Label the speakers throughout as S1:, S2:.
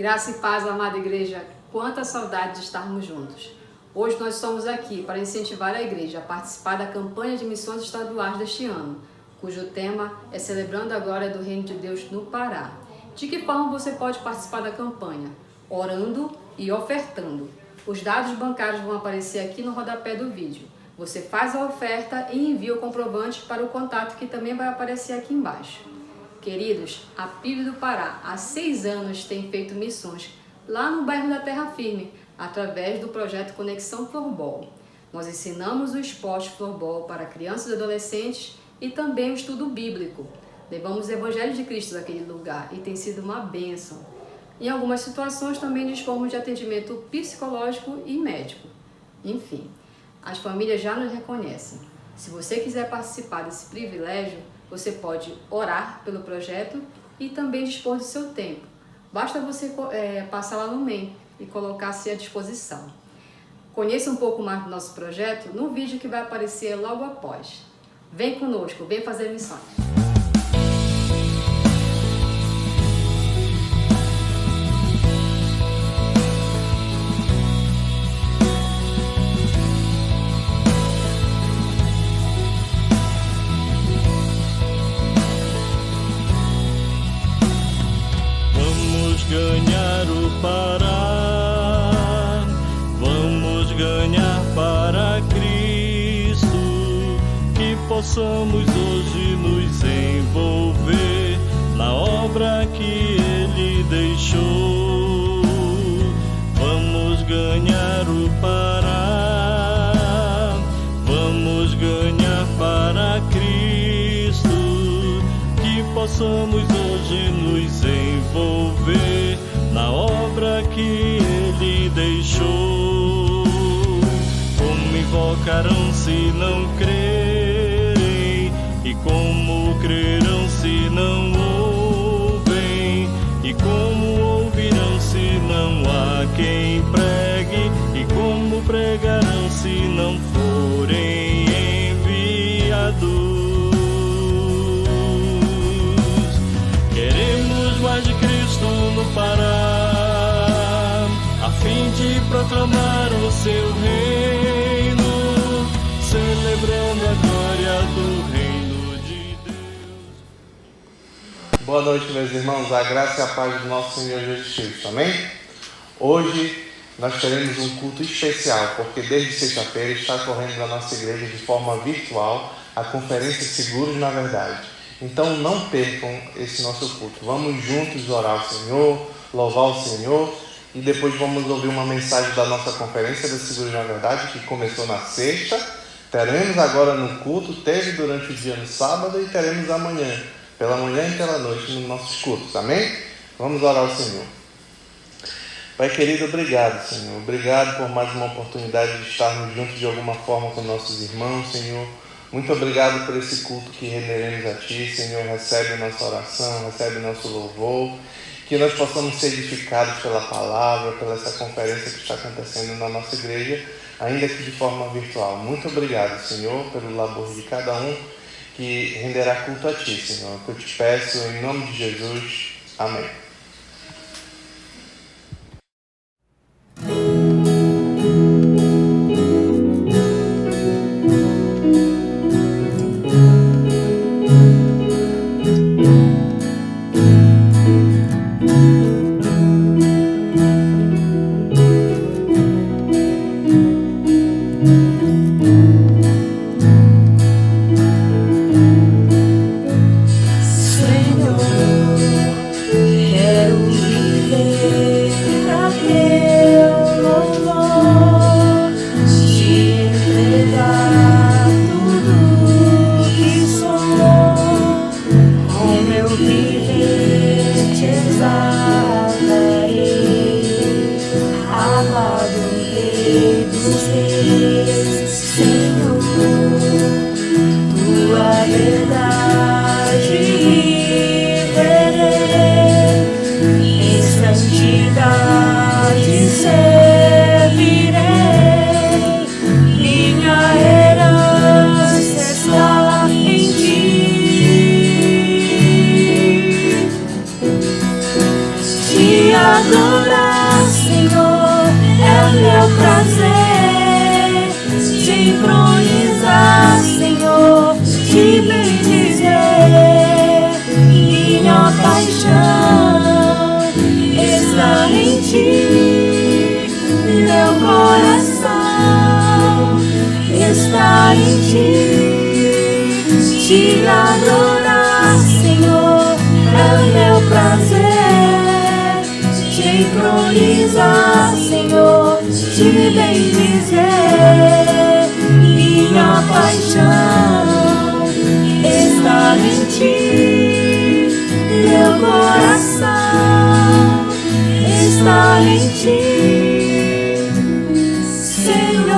S1: Graça e paz, amada igreja, quanta saudade de estarmos juntos. Hoje nós estamos aqui para incentivar a igreja a participar da campanha de missões estaduais deste ano, cujo tema é Celebrando a Glória do Reino de Deus no Pará. De que forma você pode participar da campanha? Orando e ofertando. Os dados bancários vão aparecer aqui no rodapé do vídeo. Você faz a oferta e envia o comprovante para o contato que também vai aparecer aqui embaixo. Queridos, a PIB do Pará há 6 anos tem feito missões lá no bairro da Terra Firme, através do projeto Conexão Florbol. Nós ensinamos o esporte florbol para crianças e adolescentes e também o estudo bíblico. Levamos o Evangelho de Cristo daquele lugar e tem sido uma bênção. Em algumas situações também dispomos de atendimento psicológico e médico. Enfim, as famílias já nos reconhecem. Se você quiser participar desse privilégio, você pode orar pelo projeto e também dispor do seu tempo. Basta você passar lá no MEN e colocar-se à disposição. Conheça um pouco mais do nosso projeto no vídeo que vai aparecer logo após. Vem conosco, vem fazer missões.
S2: Ganhar o Pará, vamos ganhar para Cristo, que possamos hoje nos envolver na obra que Ele deixou. Vamos ganhar o Pará, vamos ganhar para Cristo, que possamos hoje nos envolver na obra que Ele deixou. Como invocarão se não crerem? E como crerão se não ouvem? E como ouvirão se não há quem pregue? E como pregarão se não forem enviados? Queremos mais de Cristo no Pará, a fim de proclamar o seu reino, celebrando a glória do reino de Deus.
S3: Boa noite, meus irmãos, a graça e a paz do nosso Senhor Jesus Cristo, amém? Hoje nós teremos um culto especial, porque desde sexta-feira está correndo na nossa igreja de forma virtual a conferência Seguros na Verdade. Então não percam esse nosso culto. Vamos juntos orar ao Senhor, louvar o Senhor e depois vamos ouvir uma mensagem da nossa conferência da Seguros na Verdade, que começou na sexta. Teremos agora no culto, teve durante o dia no sábado e teremos amanhã, pela manhã e pela noite nos nossos cultos, amém? Vamos orar ao Senhor. Pai querido, obrigado, Senhor. Obrigado por mais uma oportunidade de estarmos juntos de alguma forma com nossos irmãos, Senhor. Muito obrigado por esse culto que renderemos a Ti, Senhor. Recebe nossa oração, recebe nosso louvor. Que nós possamos ser edificados pela palavra, pela essa conferência que está acontecendo na nossa igreja, ainda que de forma virtual. Muito obrigado, Senhor, pelo labor de cada um que renderá culto a Ti, Senhor. Que eu te peço em nome de Jesus. Amém.
S4: Adorar, Senhor, é o meu prazer. está em ti. Te adorar, Senhor, é o meu prazer. Te entronizar, Senhor, te bendizer. Minha paixão está em ti. Meu coração está em ti, Senhor.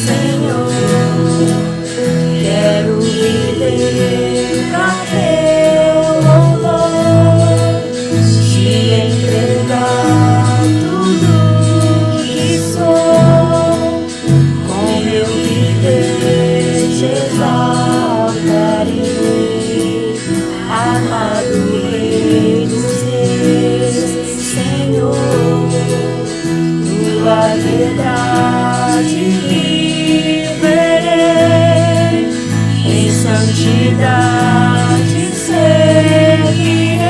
S4: Senhor, quero viver pra teu louvor, te entregar tudo que sou. Com meu viver te exaltarei, amado Rei dos Reis, Senhor. Tua verdade viverei, em santidade servirei.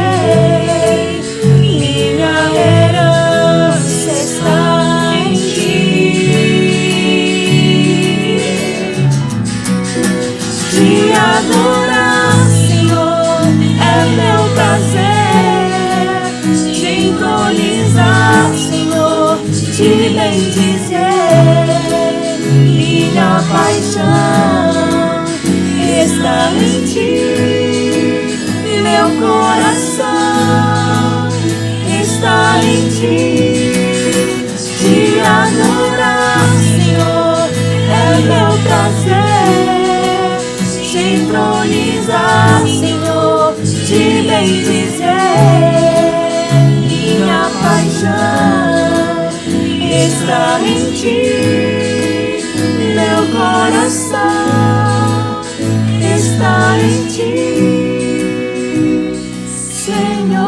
S4: Minha herança está em ti. Te adorar, Senhor, é meu prazer. Te entronizar, Senhor, te bendizer. Minha paixão está em ti. Meu coração está em ti. Te adorar, Senhor, é meu prazer. Te entronizar, Senhor, te bendizer. Minha paixão está em ti. Meu coração está em ti, Senhor.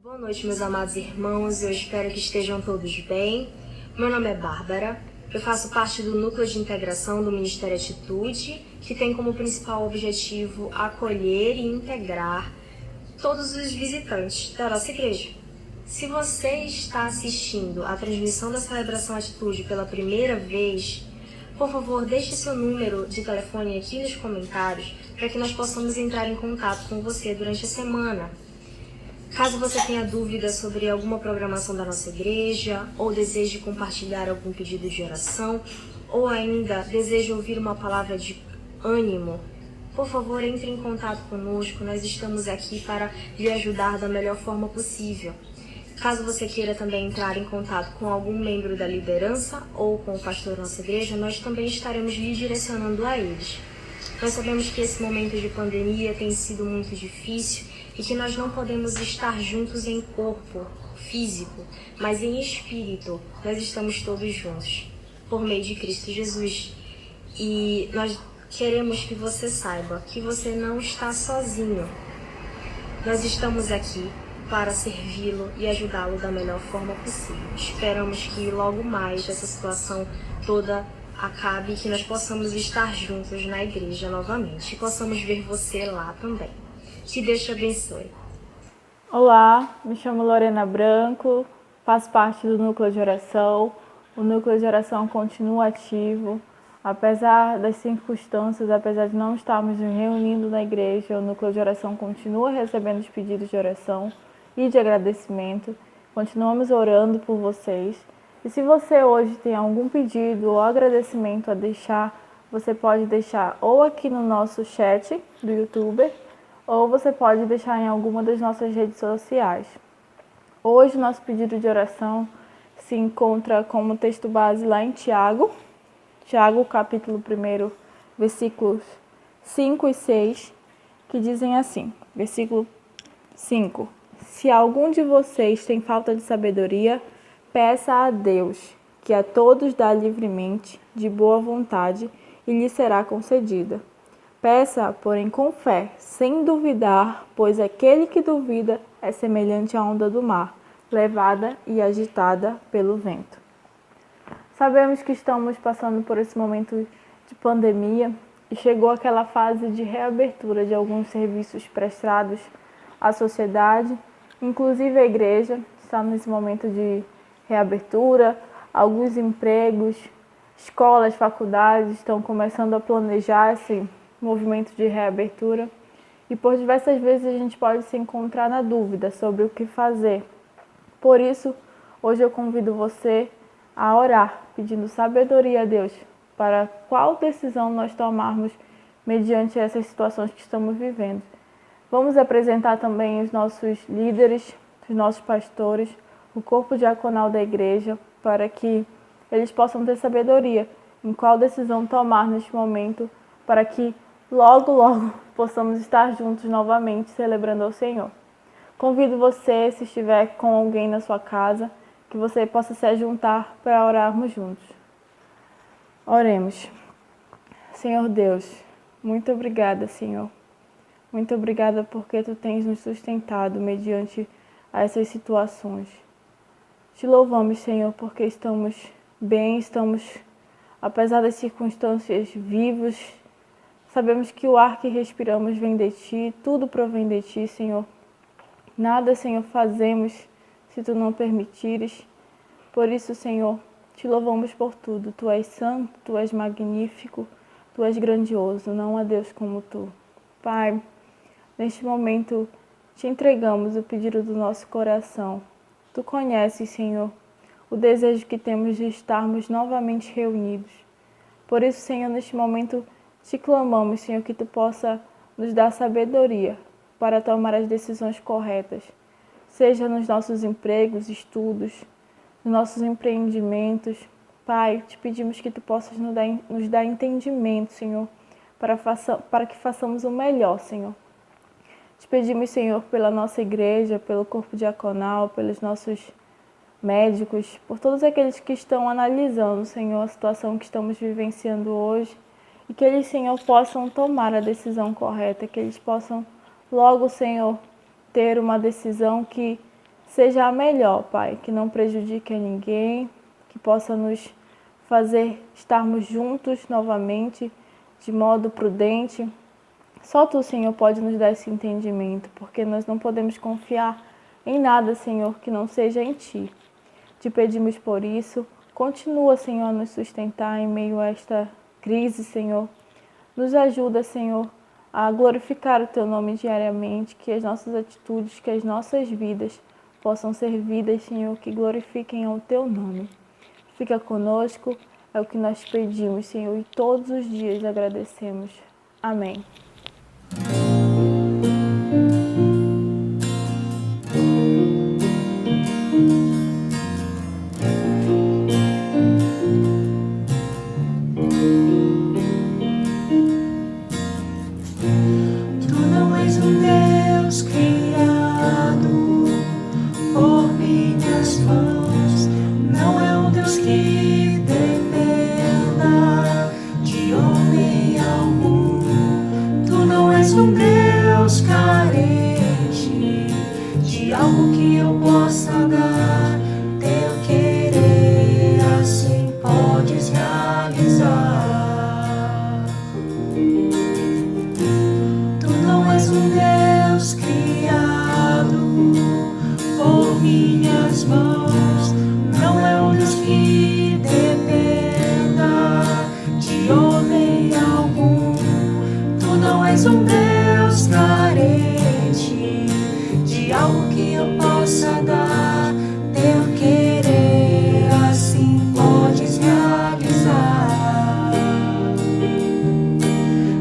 S5: Boa noite, meus amados irmãos. Eu espero que estejam todos bem. Meu nome é Bárbara. Eu faço parte do Núcleo de Integração do Ministério Atitude, que tem como principal objetivo acolher e integrar todos os visitantes da nossa igreja. Se você está assistindo a transmissão da Celebração Atitude pela primeira vez, por favor, deixe seu número de telefone aqui nos comentários para que nós possamos entrar em contato com você durante a semana. Caso você tenha dúvidas sobre alguma programação da nossa igreja, ou deseje compartilhar algum pedido de oração, ou ainda deseje ouvir uma palavra de ânimo, por favor, entre em contato conosco. Nós estamos aqui para lhe ajudar da melhor forma possível. Caso você queira também entrar em contato com algum membro da liderança ou com o pastor da nossa igreja, nós também estaremos lhe direcionando a eles. Nós sabemos que esse momento de pandemia tem sido muito difícil e que nós não podemos estar juntos em corpo físico, mas em espírito nós estamos todos juntos, por meio de Cristo Jesus. E nós queremos que você saiba que você não está sozinho. Nós estamos aqui para servi-lo e ajudá-lo da melhor forma possível. Esperamos que logo mais essa situação toda acabe e que nós possamos estar juntos na igreja novamente e possamos ver você lá também. Que Deus te abençoe.
S6: Olá, me chamo Lorena Branco, faço parte do Núcleo de Oração. O Núcleo de Oração continua ativo, apesar das circunstâncias, apesar de não estarmos nos reunindo na igreja, o Núcleo de Oração continua recebendo os pedidos de oração e de agradecimento. Continuamos orando por vocês. E se você hoje tem algum pedido ou agradecimento a deixar, você pode deixar ou aqui no nosso chat do YouTube, ou você pode deixar em alguma das nossas redes sociais. Hoje, nosso pedido de oração se encontra como texto base lá em Tiago, capítulo 1, versículos 5 e 6, que dizem assim, versículo 5. Se algum de vocês tem falta de sabedoria, peça a Deus, que a todos dá livremente, de boa vontade, e lhe será concedida. Peça, porém, com fé, sem duvidar, pois aquele que duvida é semelhante à onda do mar, levada e agitada pelo vento. Sabemos que estamos passando por esse momento de pandemia e chegou aquela fase de reabertura de alguns serviços prestados à sociedade, inclusive a igreja está nesse momento de reabertura, alguns empregos, escolas, faculdades estão começando a planejar esse movimento de reabertura e por diversas vezes a gente pode se encontrar na dúvida sobre o que fazer. Por isso, hoje eu convido você a orar, pedindo sabedoria a Deus para qual decisão nós tomarmos mediante essas situações que estamos vivendo. Vamos apresentar também os nossos líderes, os nossos pastores, o corpo diaconal da igreja, para que eles possam ter sabedoria em qual decisão tomar neste momento, para que logo possamos estar juntos novamente celebrando ao Senhor. Convido você, se estiver com alguém na sua casa, que você possa se ajuntar para orarmos juntos. Oremos. Senhor Deus, muito obrigada, Senhor. Muito obrigada porque Tu tens nos sustentado mediante essas situações. Te louvamos, Senhor, porque estamos bem, apesar das circunstâncias, vivos. Sabemos que o ar que respiramos vem de Ti, tudo provém de Ti, Senhor. Nada, Senhor, fazemos se Tu não permitires. Por isso, Senhor, Te louvamos por tudo. Tu és santo, Tu és magnífico, Tu és grandioso, não há Deus como Tu. Pai, neste momento Te entregamos o pedido do nosso coração. Tu conheces, Senhor, o desejo que temos de estarmos novamente reunidos. Por isso, Senhor, neste momento Te clamamos, Senhor, que Tu possa nos dar sabedoria para tomar as decisões corretas, seja nos nossos empregos, estudos, nos nossos empreendimentos. Pai, Te pedimos que Tu possas nos dar entendimento, Senhor, para que façamos o melhor, Senhor. Te pedimos, Senhor, pela nossa igreja, pelo corpo diaconal, pelos nossos médicos, por todos aqueles que estão analisando, Senhor, a situação que estamos vivenciando hoje, e que eles, Senhor, possam tomar a decisão correta, que eles possam logo, Senhor, ter uma decisão que seja a melhor, Pai, que não prejudique a ninguém, que possa nos fazer estarmos juntos novamente, de modo prudente. Só Tu, Senhor, pode nos dar esse entendimento, porque nós não podemos confiar em nada, Senhor, que não seja em Ti. Te pedimos por isso, continua, Senhor, a nos sustentar em meio a esta crise, Senhor. Nos ajuda, Senhor, a glorificar o Teu nome diariamente, que as nossas atitudes, que as nossas vidas possam ser vidas, Senhor, que glorifiquem ao Teu nome. Fica conosco, é o que nós pedimos, Senhor, e todos os dias agradecemos. Amém.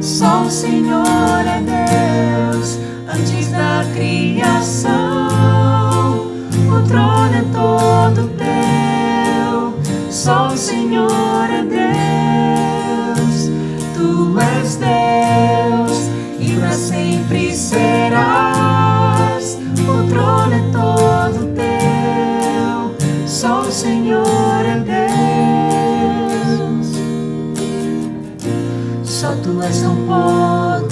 S4: Só o Senhor é Deus antes da criação. O trono é todo teu. Só o Senhor é Deus. Tu és Deus e para sempre serás. O trono é todo teu. Só o Senhor é Deus. Só tu és tão poderoso,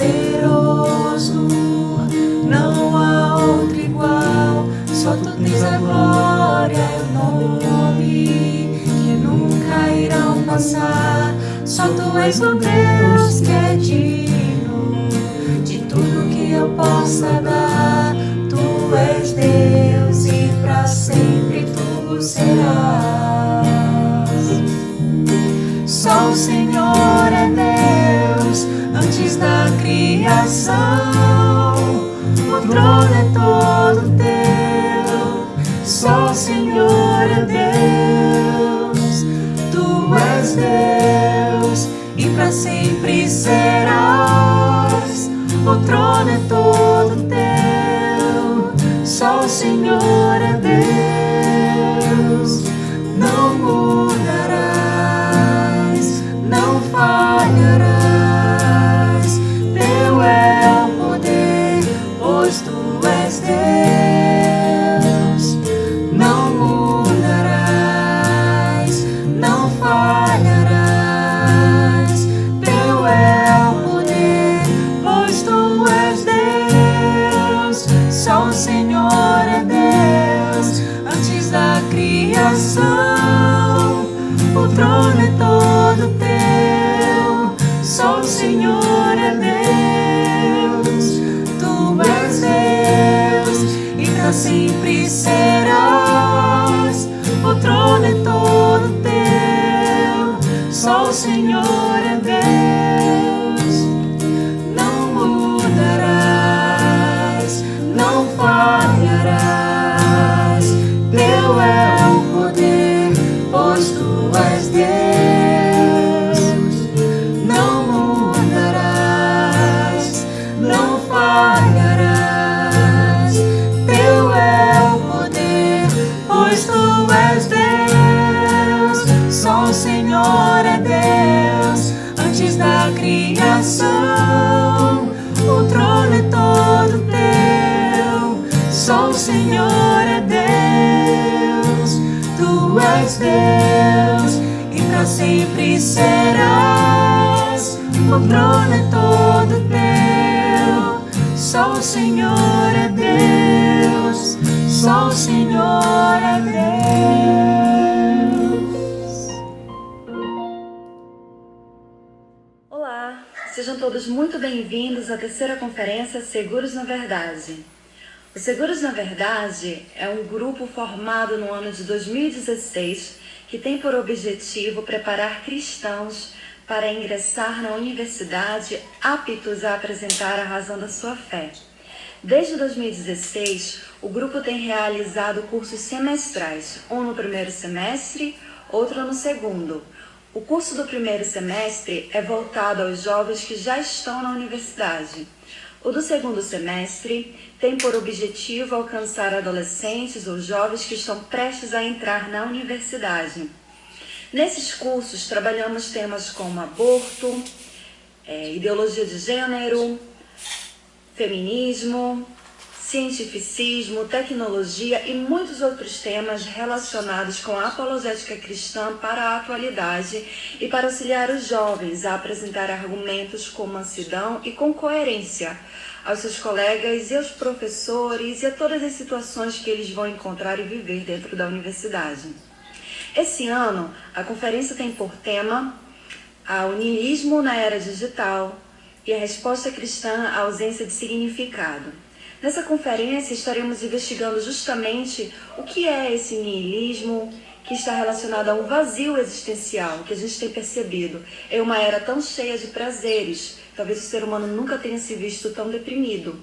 S4: não há outro igual. Só tu tens a glória e o nome que nunca irão passar. Só tu és o Deus que é digno de tudo que eu possa dar. Tu és Deus e pra sempre tu serás. Só o Senhor é Deus antes da criação. O trono é todo teu. Só o Senhor é Deus. Tu és Deus e pra sempre serás. O trono é todo teu. Só o Senhor é Deus. Não mudarás, não falharás. Teu é o poder, pois tu és Deus. Não mudarás, não falharás. Teu é o poder, pois tu és Deus. Só o Senhor é Deus antes da criação. O trono é todo teu. Só o Senhor é Deus. Tu és Deus e pra sempre serás. O trono é todo teu. Só o Senhor é Deus. Não mudarás, não falharás. Teu é o poder, pois tu és Deus. Não mudarás, não falharás. Teu é o poder, pois tu és Deus. Só o Senhor é Deus antes da criação. O trono é todo teu. Só o Senhor é Deus. Tu és Deus e pra sempre serás. O trono é todo teu. Só o Senhor é Deus. Só o Senhor é Deus.
S7: Olá, sejam todos muito bem-vindos à terceira conferência Seguros na Verdade. O Seguros na Verdade é um grupo formado no ano de 2016 que tem por objetivo preparar cristãos para ingressar na universidade aptos a apresentar a razão da sua fé. Desde 2016, o grupo tem realizado cursos semestrais, um no primeiro semestre, outro no segundo. O curso do primeiro semestre é voltado aos jovens que já estão na universidade. O do segundo semestre tem por objetivo alcançar adolescentes ou jovens que estão prestes a entrar na universidade. Nesses cursos, trabalhamos temas como aborto, ideologia de gênero, feminismo, cientificismo, tecnologia e muitos outros temas relacionados com a apologética cristã para a atualidade e para auxiliar os jovens a apresentar argumentos com mansidão e com coerência aos seus colegas e aos professores e a todas as situações que eles vão encontrar e viver dentro da universidade. Esse ano, a conferência tem por tema o niilismo na era digital e a resposta cristã à ausência de significado. Nessa conferência estaremos investigando justamente o que é esse niilismo, que está relacionado a um vazio existencial que a gente tem percebido em uma era tão cheia de prazeres. Talvez o ser humano nunca tenha se visto tão deprimido.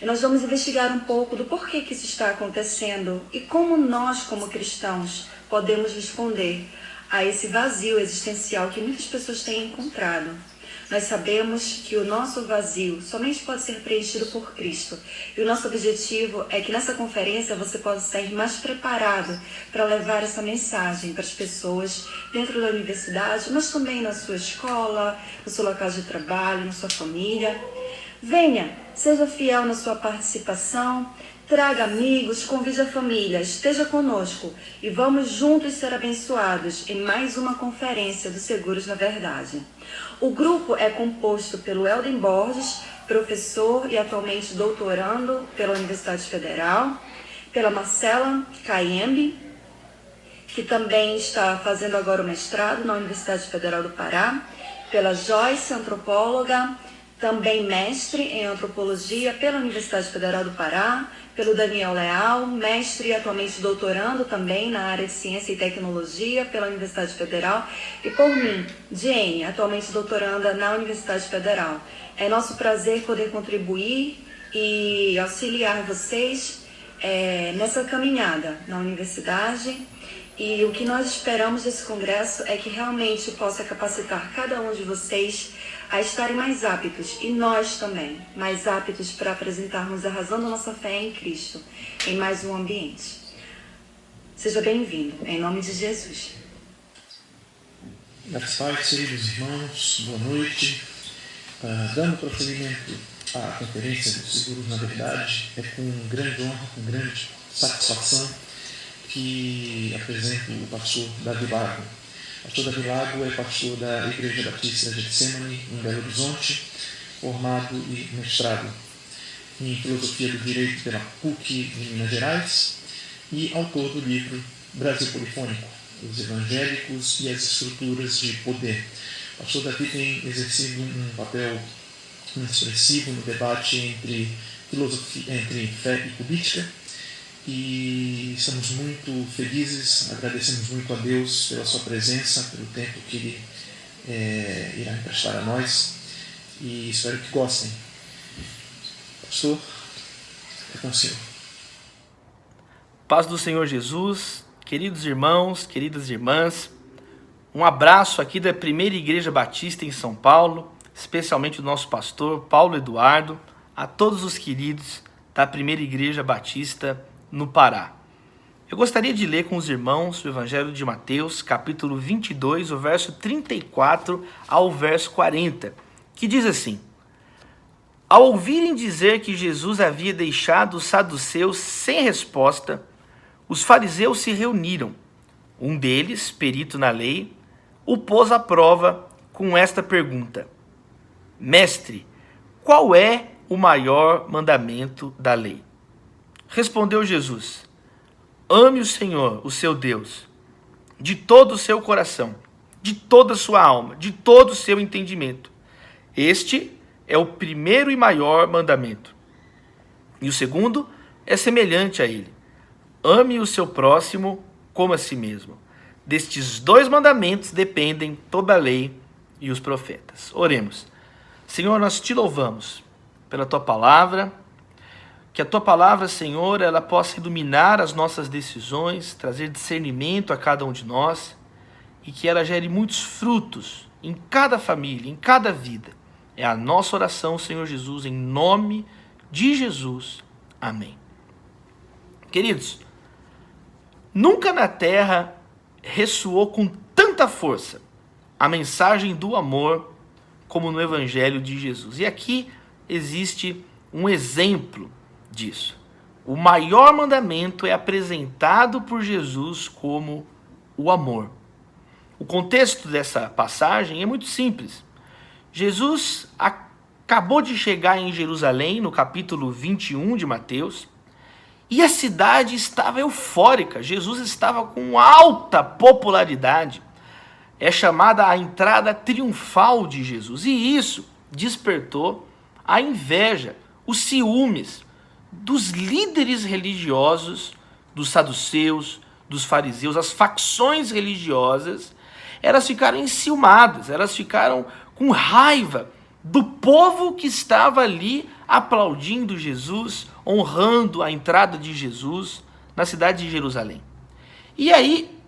S7: E nós vamos investigar um pouco do porquê que isso está acontecendo e como nós, como cristãos, podemos responder a esse vazio existencial que muitas pessoas têm encontrado. Nós sabemos que o nosso vazio somente pode ser preenchido por Cristo. E o nosso objetivo é que nessa conferência você possa sair mais preparado para levar essa mensagem para as pessoas dentro da universidade, mas também na sua escola, no seu local de trabalho, na sua família. Venha, seja fiel na sua participação, Traga amigos, convide a família, esteja conosco e vamos juntos ser abençoados em mais uma conferência do Seguros na Verdade. O grupo é composto pelo Elden Borges, professor e atualmente doutorando pela Universidade Federal, pela Marcela Cayembe, que também está fazendo agora o mestrado na Universidade Federal do Pará, pela Joyce, antropóloga, também mestre em antropologia pela Universidade Federal do Pará, pelo Daniel Leal, mestre e atualmente doutorando também na área de ciência e tecnologia pela Universidade Federal, e por mim, Jane, atualmente doutoranda na Universidade Federal. É nosso prazer poder contribuir e auxiliar vocês nessa caminhada na universidade, e o que nós esperamos desse congresso é que realmente possa capacitar cada um de vocês a estarem mais aptos, e nós também, mais aptos para apresentarmos a razão da nossa fé em Cristo em mais um ambiente. Seja bem-vindo, em nome de Jesus.
S3: Meus pais, queridos irmãos, boa noite. Dando prosseguimento à conferência dos Seguros na Verdade, é com grande honra, com grande satisfação que apresento o pastor Davi Lago. O pastor Davi Lago é pastor da Igreja Batista Getsemane, em Belo Horizonte, formado e mestrado em Filosofia do Direito pela PUC de Minas Gerais e autor do livro Brasil Polifônico, os Evangélicos e as Estruturas de Poder. O pastor Davi tem exercido um papel expressivo no debate entre fé e política, e estamos muito felizes, agradecemos muito a Deus pela sua presença, pelo tempo que Ele irá emprestar a nós, e espero que gostem. Pastor, é com o Senhor.
S8: Paz do Senhor Jesus, queridos irmãos, queridas irmãs, um abraço aqui da Primeira Igreja Batista em São Paulo, especialmente o nosso pastor Paulo Eduardo, a todos os queridos da Primeira Igreja Batista no Pará. Eu gostaria de ler com os irmãos o Evangelho de Mateus, capítulo 22, o verso 34 ao verso 40, que diz assim: Ao ouvirem dizer que Jesus havia deixado os saduceus sem resposta, os fariseus se reuniram. Um deles, perito na lei, o pôs à prova com esta pergunta: Mestre, qual é o maior mandamento da lei? Respondeu Jesus: Ame o Senhor, o seu Deus, de todo o seu coração, de toda a sua alma, de todo o seu entendimento. Este é o primeiro e maior mandamento. E o segundo é semelhante a ele: ame o seu próximo como a si mesmo. Destes dois mandamentos dependem toda a lei e os profetas. Oremos. Senhor, nós te louvamos pela tua palavra. Que a tua palavra, Senhor, ela possa iluminar as nossas decisões, trazer discernimento a cada um de nós, e que ela gere muitos frutos em cada família, em cada vida. É a nossa oração, Senhor Jesus, em nome de Jesus. Amém. Queridos, nunca na terra ressoou com tanta força a mensagem do amor como no Evangelho de Jesus. E aqui existe um exemplo disso. O maior mandamento é apresentado por Jesus como o amor. O contexto dessa passagem é muito simples. Jesus acabou de chegar em Jerusalém, no capítulo 21 de Mateus, e a cidade estava eufórica. Jesus estava com alta popularidade. É chamada a entrada triunfal de Jesus. E isso despertou a inveja, os ciúmes dos líderes religiosos, dos saduceus, dos fariseus. As facções religiosas, elas ficaram enciumadas, elas ficaram com raiva do povo que estava ali aplaudindo Jesus, honrando a entrada de Jesus na cidade de Jerusalém. E aí,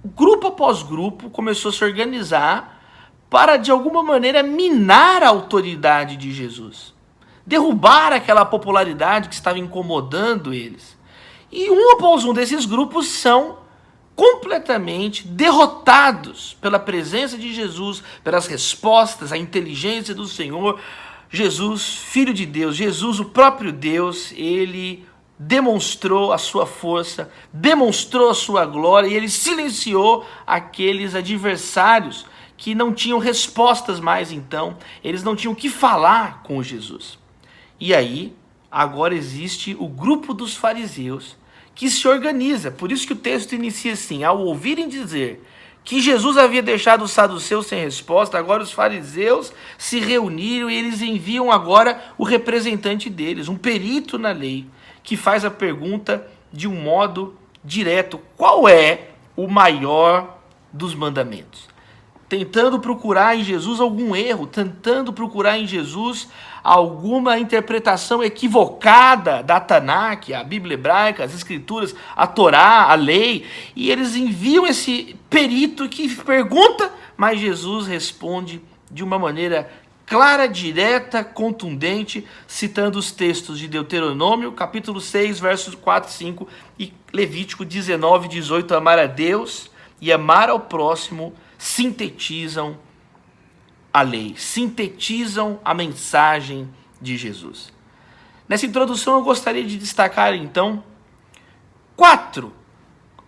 S8: grupo após grupo começou a se organizar para, de alguma maneira, minar a autoridade de Jesus, derrubar aquela popularidade que estava incomodando eles. E um após um desses grupos são completamente derrotados pela presença de Jesus, pelas respostas, a inteligência do Senhor. Jesus, Filho de Deus, Jesus, o próprio Deus, ele demonstrou a sua força, demonstrou a sua glória, e ele silenciou aqueles adversários que não tinham respostas mais então, eles não tinham o que falar com Jesus. E aí, agora existe o grupo dos fariseus que se organiza, por isso que o texto inicia assim: ao ouvirem dizer que Jesus havia deixado os saduceus sem resposta, agora os fariseus se reuniram e eles enviam agora o representante deles, um perito na lei, que faz a pergunta de um modo direto: qual é o maior dos mandamentos? Tentando procurar em Jesus algum erro, tentando procurar em Jesus alguma interpretação equivocada da Tanakh, a Bíblia hebraica, as Escrituras, a Torá, a lei, e eles enviam esse perito que pergunta, mas Jesus responde de uma maneira clara, direta, contundente, citando os textos de Deuteronômio, capítulo 6, versos 4 e 5, e Levítico 19, 18, amar a Deus e amar ao próximo sintetizam a lei, sintetizam a mensagem de Jesus. Nessa introdução eu gostaria de destacar então 4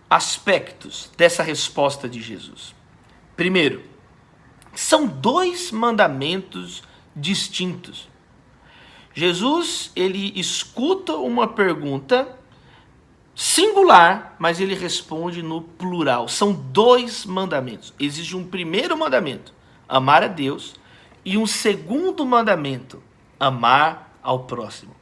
S8: aspectos dessa resposta de Jesus. Primeiro, são 2 mandamentos distintos. Jesus, ele escuta uma pergunta singular, mas ele responde no plural. São 2 mandamentos. Existe um primeiro mandamento, amar a Deus, e um segundo mandamento, amar ao próximo.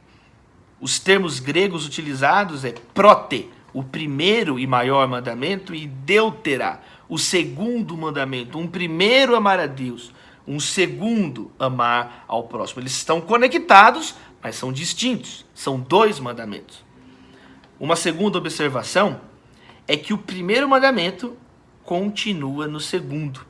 S8: Os termos gregos utilizados é prote, o primeiro e maior mandamento, e deutera, o segundo mandamento. Um primeiro amar a Deus, um segundo amar ao próximo. Eles estão conectados, mas são distintos. São 2 mandamentos. Uma segunda observação é que o primeiro mandamento continua no segundo.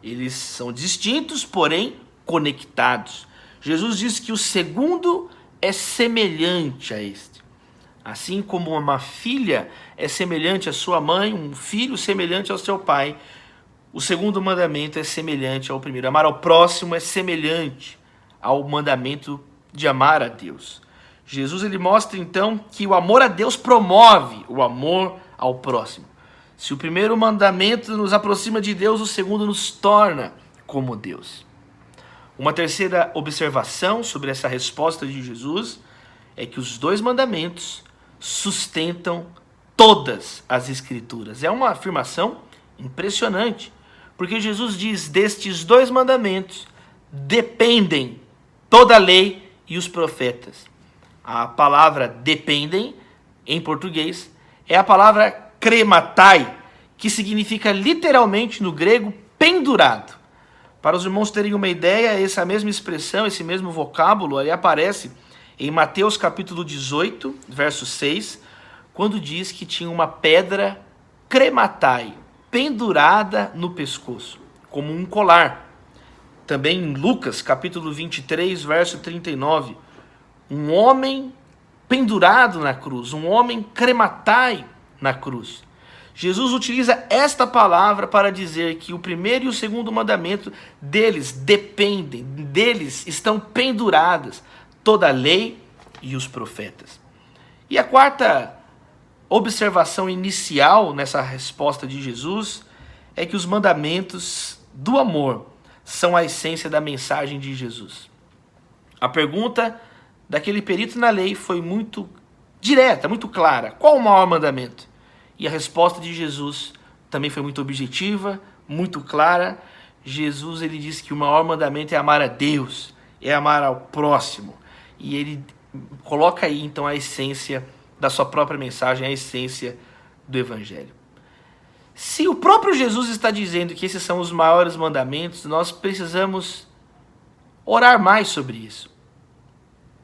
S8: Eles são distintos, porém conectados. Jesus diz que o segundo é semelhante a este. Assim como uma filha é semelhante à sua mãe, um filho semelhante ao seu pai, o segundo mandamento é semelhante ao primeiro. Amar ao próximo é semelhante ao mandamento de amar a Deus. Jesus, ele mostra então que o amor a Deus promove o amor ao próximo. Se o primeiro mandamento nos aproxima de Deus, o segundo nos torna como Deus. Uma terceira observação sobre essa resposta de Jesus é que os 2 mandamentos sustentam todas as Escrituras. É uma afirmação impressionante, porque Jesus diz: destes 2 mandamentos dependem toda a lei e os profetas. A palavra dependem, em português, é a palavra krematai, que significa literalmente no grego pendurado. Para os irmãos terem uma ideia, essa mesma expressão, esse mesmo vocábulo, ali aparece em Mateus capítulo 18, verso 6, quando diz que tinha uma pedra krematai, pendurada no pescoço, como um colar. Também em Lucas capítulo 23, verso 39, um homem pendurado na cruz, um homem krematai na cruz. Jesus utiliza esta palavra para dizer que o primeiro e o segundo mandamento deles dependem, deles estão penduradas toda a lei e os profetas. E a quarta observação inicial nessa resposta de Jesus é que os mandamentos do amor são a essência da mensagem de Jesus. A pergunta daquele perito na lei foi muito direta, muito clara. Qual o maior mandamento? E a resposta de Jesus também foi muito objetiva, muito clara. Jesus, ele disse que o maior mandamento é amar a Deus, é amar ao próximo. E ele coloca aí então a essência da sua própria mensagem, a essência do Evangelho. Se o próprio Jesus está dizendo que esses são os maiores mandamentos, nós precisamos orar mais sobre isso,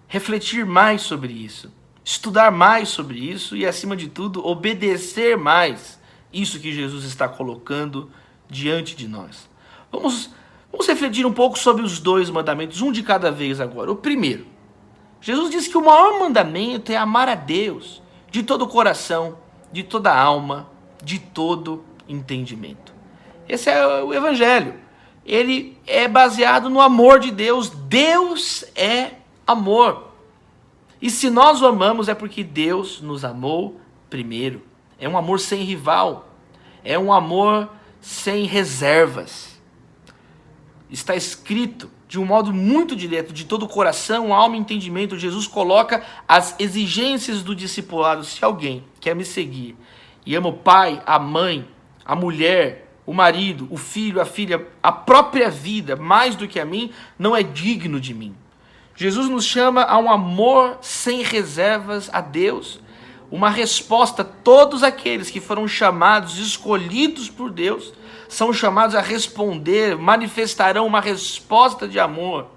S8: refletir mais sobre isso, estudar mais sobre isso e, acima de tudo, obedecer mais isso que Jesus está colocando diante de nós. Vamos refletir um pouco sobre os 2 mandamentos, um de cada vez agora. O primeiro, Jesus diz que o maior mandamento é amar a Deus de todo o coração, de toda a alma, de todo entendimento. Esse é o Evangelho. Ele é baseado no amor de Deus. Deus é amor. E se nós o amamos é porque Deus nos amou primeiro. É um amor sem rival. É um amor sem reservas. Está escrito de um modo muito direto, de todo o coração, alma e entendimento. Jesus coloca as exigências do discipulado. Se alguém quer me seguir e ama o pai, a mãe, a mulher, o marido, o filho, a filha, a própria vida, mais do que a mim, não é digno de mim. Jesus nos chama a um amor sem reservas a Deus. Uma resposta a todos aqueles que foram chamados, escolhidos por Deus, são chamados a responder, manifestarão uma resposta de amor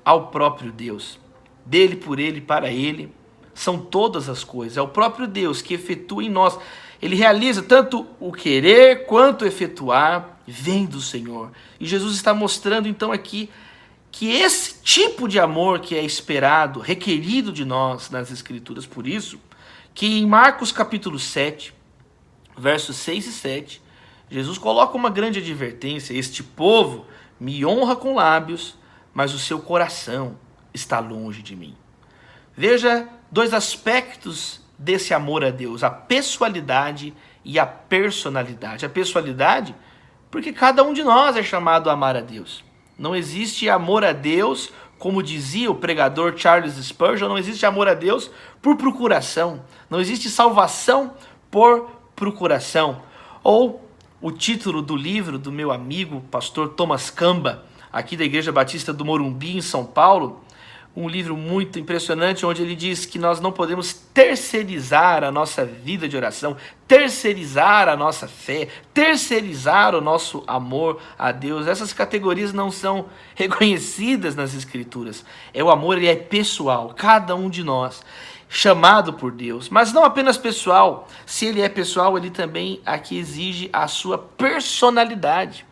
S8: ao próprio Deus. Dele, por ele, para ele, são todas as coisas. É o próprio Deus que efetua em nós. Ele realiza tanto o querer quanto o efetuar, vem do Senhor. E Jesus está mostrando então aqui que esse tipo de amor que é esperado, requerido de nós nas Escrituras, por isso, que em Marcos capítulo 7, versos 6 e 7, Jesus coloca uma grande advertência: este povo me honra com lábios, mas o seu coração está longe de mim. Veja dois aspectos desse amor a Deus, a pessoalidade e a personalidade. A pessoalidade, porque cada um de nós é chamado a amar a Deus. Não existe amor a Deus, como dizia o pregador Charles Spurgeon, não existe amor a Deus por procuração. Não existe salvação por procuração. Ou o título do livro do meu amigo, pastor Thomas Camba, aqui da Igreja Batista do Morumbi, em São Paulo, um livro muito impressionante, onde ele diz que nós não podemos terceirizar a nossa vida de oração, terceirizar a nossa fé, terceirizar o nosso amor a Deus. Essas categorias não são reconhecidas nas Escrituras. O amor, ele é pessoal, cada um de nós, chamado por Deus, mas não apenas pessoal. Se ele é pessoal, ele também aqui exige a sua personalidade.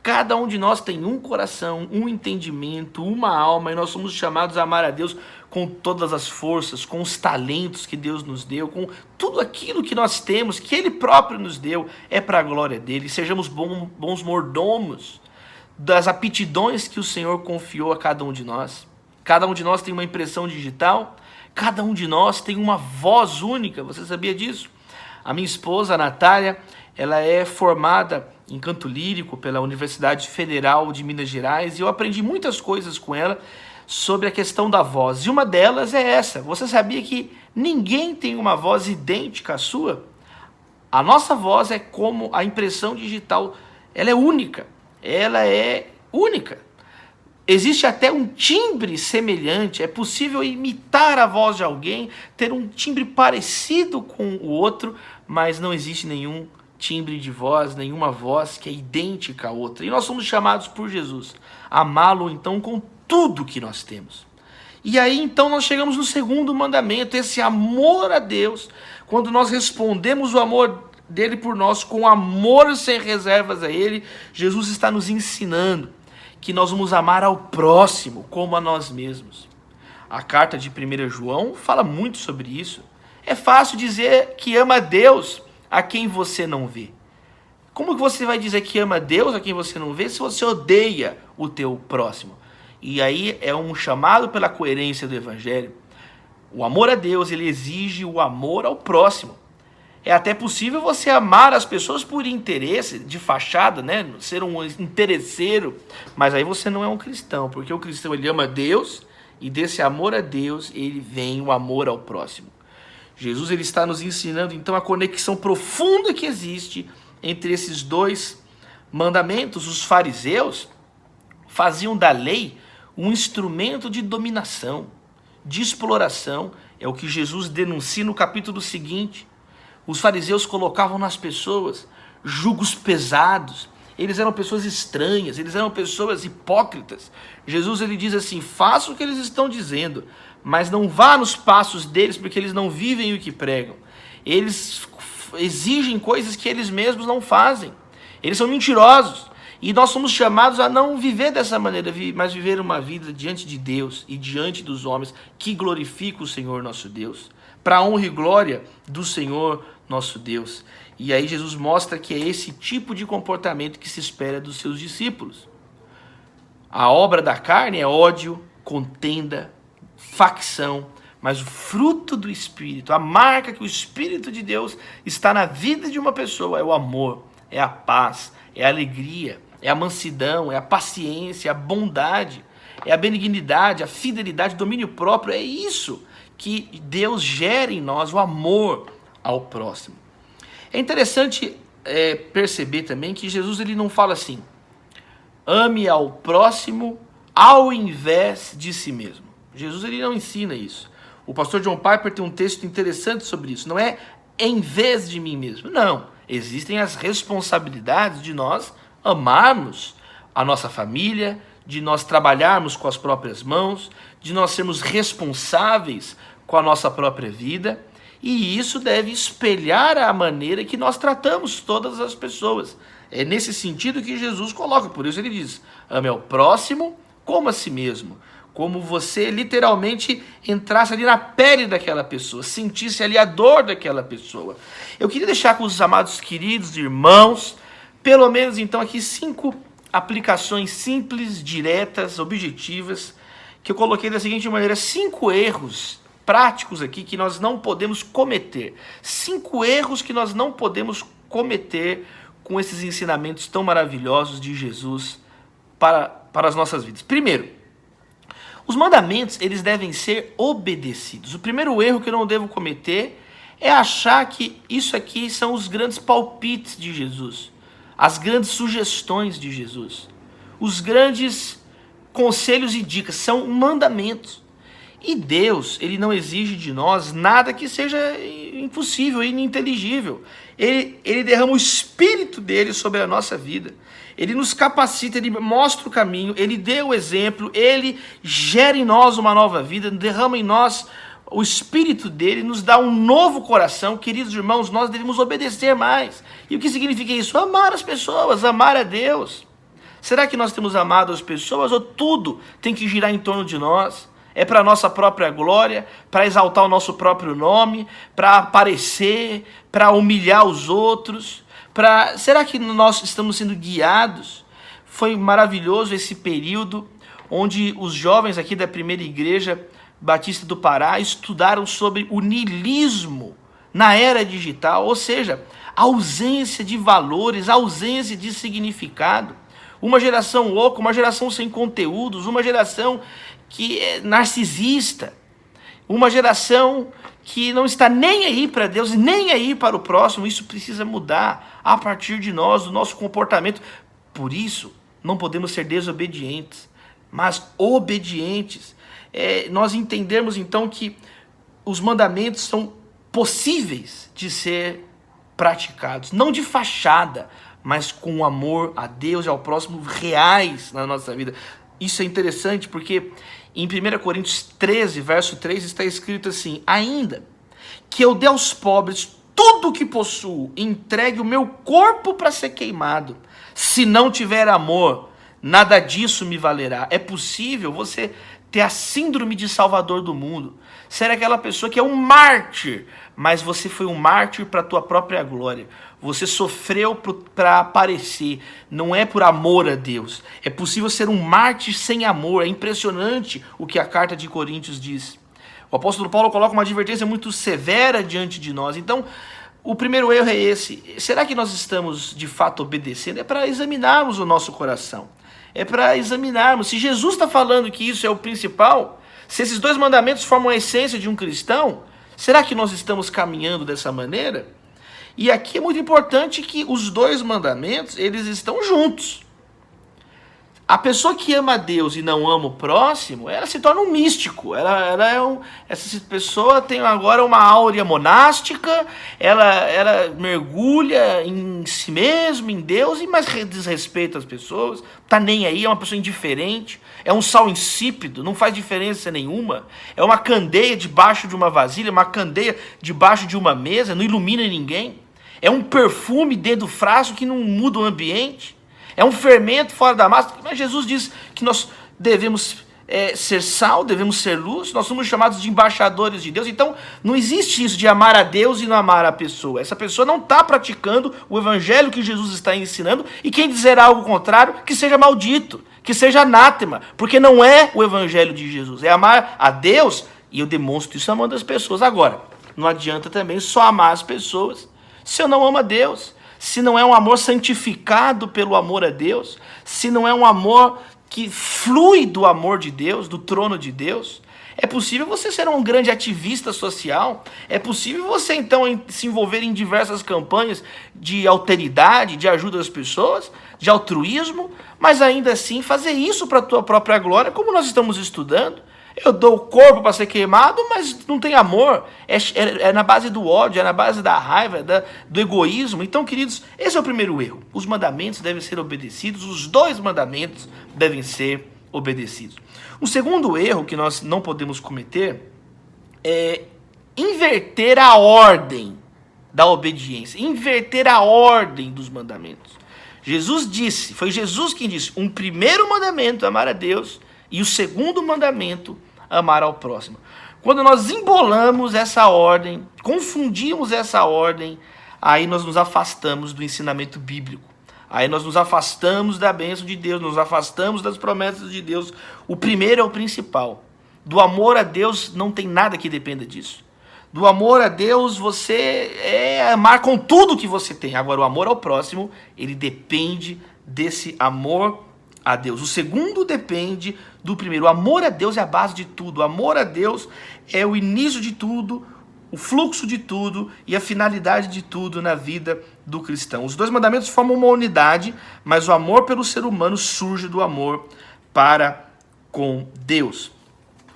S8: Cada um de nós tem um coração, um entendimento, uma alma, e nós somos chamados a amar a Deus com todas as forças, com os talentos que Deus nos deu, com tudo aquilo que nós temos, que Ele próprio nos deu, é para a glória dEle. Sejamos bons mordomos das aptidões que o Senhor confiou a cada um de nós. Cada um de nós tem uma impressão digital, cada um de nós tem uma voz única. Você sabia disso? A minha esposa, a Natália, ela é formada em canto lírico pela Universidade Federal de Minas Gerais, e eu aprendi muitas coisas com ela sobre a questão da voz. E uma delas é essa: você sabia que ninguém tem uma voz idêntica à sua? A nossa voz é como a impressão digital, ela é única. Ela é única. Existe até um timbre semelhante, é possível imitar a voz de alguém, ter um timbre parecido com o outro, mas não existe nenhum timbre de voz, nenhuma voz que é idêntica à outra. E nós somos chamados por Jesus a amá-lo então com tudo que nós temos. E aí então nós chegamos no segundo mandamento, esse amor a Deus. Quando nós respondemos o amor dele por nós com amor sem reservas a ele, Jesus está nos ensinando que nós vamos amar ao próximo como a nós mesmos. A carta de 1 João fala muito sobre isso. É fácil dizer que ama a Deus a quem você não vê. Como que você vai dizer que ama a Deus a quem você não vê se você odeia o teu próximo? E aí é um chamado pela coerência do Evangelho. O amor a Deus, ele exige o amor ao próximo. É até possível você amar as pessoas por interesse, de fachada, né? Ser um interesseiro, mas aí você não é um cristão, porque o cristão, ele ama a Deus, e desse amor a Deus, ele vem o amor ao próximo. Jesus, ele está nos ensinando então a conexão profunda que existe entre esses dois mandamentos. Os fariseus faziam da lei um instrumento de dominação, de exploração. É o que Jesus denuncia no capítulo seguinte. Os fariseus colocavam nas pessoas jugos pesados. Eles eram pessoas estranhas, eles eram pessoas hipócritas. Jesus, ele diz assim: faça o que eles estão dizendo, mas não vá nos passos deles, porque eles não vivem o que pregam. Eles exigem coisas que eles mesmos não fazem. Eles são mentirosos. E nós somos chamados a não viver dessa maneira, mas viver uma vida diante de Deus e diante dos homens que glorifica o Senhor nosso Deus, para a honra e glória do Senhor nosso Deus. E aí Jesus mostra que é esse tipo de comportamento que se espera dos seus discípulos. A obra da carne é ódio, contenda, facção, mas o fruto do Espírito, a marca que o Espírito de Deus está na vida de uma pessoa é o amor, é a paz, é a alegria, é a mansidão, é a paciência, é a bondade, é a benignidade, a fidelidade, o domínio próprio. É isso que Deus gera em nós, o amor ao próximo. É interessante perceber também que Jesus ele não fala assim, ame ao próximo ao invés de si mesmo. Jesus ele não ensina isso. O pastor John Piper tem um texto interessante sobre isso. Não é em vez de mim mesmo. Não. Existem as responsabilidades de nós amarmos a nossa família, de nós trabalharmos com as próprias mãos, de nós sermos responsáveis com a nossa própria vida. E isso deve espelhar a maneira que nós tratamos todas as pessoas. É nesse sentido que Jesus coloca. Por isso ele diz, ame ao próximo como a si mesmo. Como você literalmente entrasse ali na pele daquela pessoa, sentisse ali a dor daquela pessoa. Eu queria deixar com os amados queridos irmãos, pelo menos então aqui 5 aplicações simples, diretas, objetivas, que eu coloquei da seguinte maneira, 5 erros práticos aqui que nós não podemos cometer. 5 erros que nós não podemos cometer com esses ensinamentos tão maravilhosos de Jesus para as nossas vidas. Primeiro, os mandamentos, eles devem ser obedecidos. O primeiro erro que eu não devo cometer é achar que isso aqui são os grandes palpites de Jesus, as grandes sugestões de Jesus, os grandes conselhos e dicas, são mandamentos. E Deus, ele não exige de nós nada que seja impossível, ininteligível. Ele derrama o Espírito dele sobre a nossa vida. Ele nos capacita, ele mostra o caminho, ele deu o exemplo, ele gera em nós uma nova vida, derrama em nós o Espírito dele, nos dá um novo coração. Queridos irmãos, nós devemos obedecer mais. E o que significa isso? Amar as pessoas, amar a Deus. Será que nós temos amado as pessoas ou tudo tem que girar em torno de nós? É para a nossa própria glória, para exaltar o nosso próprio nome, para aparecer, para humilhar os outros? Será que nós estamos sendo guiados? Foi maravilhoso esse período onde os jovens aqui da primeira igreja Batista do Pará estudaram sobre o niilismo na era digital, ou seja, a ausência de valores, a ausência de significado. Uma geração louca, uma geração sem conteúdos, uma geração que é narcisista, uma geração que não está nem aí para Deus e nem aí para o próximo. Isso precisa mudar a partir de nós, do nosso comportamento. Por isso, não podemos ser desobedientes, mas obedientes. Nós entendermos então que os mandamentos são possíveis de ser praticados, não de fachada, mas com amor a Deus e ao próximo reais na nossa vida. Isso é interessante porque em 1 Coríntios 13, verso 3, está escrito assim, ainda que eu dê aos pobres tudo o que possuo, entregue o meu corpo para ser queimado. Se não tiver amor, nada disso me valerá. É possível você ter a síndrome de salvador do mundo, ser aquela pessoa que é um mártir, mas você foi um mártir para a tua própria glória. Você sofreu para aparecer, não é por amor a Deus. É possível ser um mártir sem amor. É impressionante o que a carta de Coríntios diz. O apóstolo Paulo coloca uma advertência muito severa diante de nós. Então, o primeiro erro é esse. Será que nós estamos de fato obedecendo? É para examinarmos o nosso coração. É para examinarmos. Se Jesus está falando que isso é o principal, se esses 2 mandamentos formam a essência de um cristão, será que nós estamos caminhando dessa maneira? E aqui é muito importante que os 2 mandamentos, eles estão juntos. A pessoa que ama a Deus e não ama o próximo, ela se torna um místico. Essa pessoa tem agora uma áurea monástica, ela mergulha em si mesmo, em Deus, mas desrespeita as pessoas, tá nem aí, é uma pessoa indiferente, é um sal insípido, não faz diferença nenhuma, é uma candeia debaixo de uma vasilha, uma candeia debaixo de uma mesa, não ilumina ninguém, é um perfume dentro do frasco que não muda o ambiente. É um fermento fora da massa. Mas Jesus diz que nós devemos ser sal, devemos ser luz. Nós somos chamados de embaixadores de Deus. Então, não existe isso de amar a Deus e não amar a pessoa. Essa pessoa não está praticando o evangelho que Jesus está ensinando. E quem dizer algo contrário, que seja maldito, que seja anátema. Porque não é o evangelho de Jesus. É amar a Deus E eu demonstro isso amando as pessoas. Agora, não adianta também só amar as pessoas se eu não amo a Deus, se não é um amor santificado pelo amor a Deus, se não é um amor que flui do amor de Deus, do trono de Deus. É possível você ser um grande ativista social, é possível você então se envolver em diversas campanhas de alteridade, de ajuda às pessoas, de altruísmo, mas ainda assim fazer isso para a tua própria glória, como nós estamos estudando. Eu dou o corpo para ser queimado, mas não tem amor, é na base do ódio, é na base da raiva, do egoísmo. Então, queridos, esse é o primeiro erro. Os mandamentos devem ser obedecidos, os 2 mandamentos devem ser obedecidos. Um segundo erro que nós não podemos cometer é inverter a ordem da obediência, inverter a ordem dos mandamentos. Jesus disse, foi Jesus quem disse, um primeiro mandamento, amar a Deus, e o segundo mandamento, amar ao próximo. Quando nós embolamos essa ordem, confundimos essa ordem, aí nós nos afastamos do ensinamento bíblico. Aí nós nos afastamos da bênção de Deus, nos afastamos das promessas de Deus. O primeiro é o principal. Do amor a Deus não tem nada que dependa disso. Do amor a Deus você é amar com tudo que você tem. Agora o amor ao próximo, ele depende desse amor a Deus. O segundo depende do primeiro. O amor a Deus é a base de tudo. O amor a Deus é o início de tudo, o fluxo de tudo e a finalidade de tudo na vida do cristão. Os 2 mandamentos formam uma unidade, mas o amor pelo ser humano surge do amor para com Deus.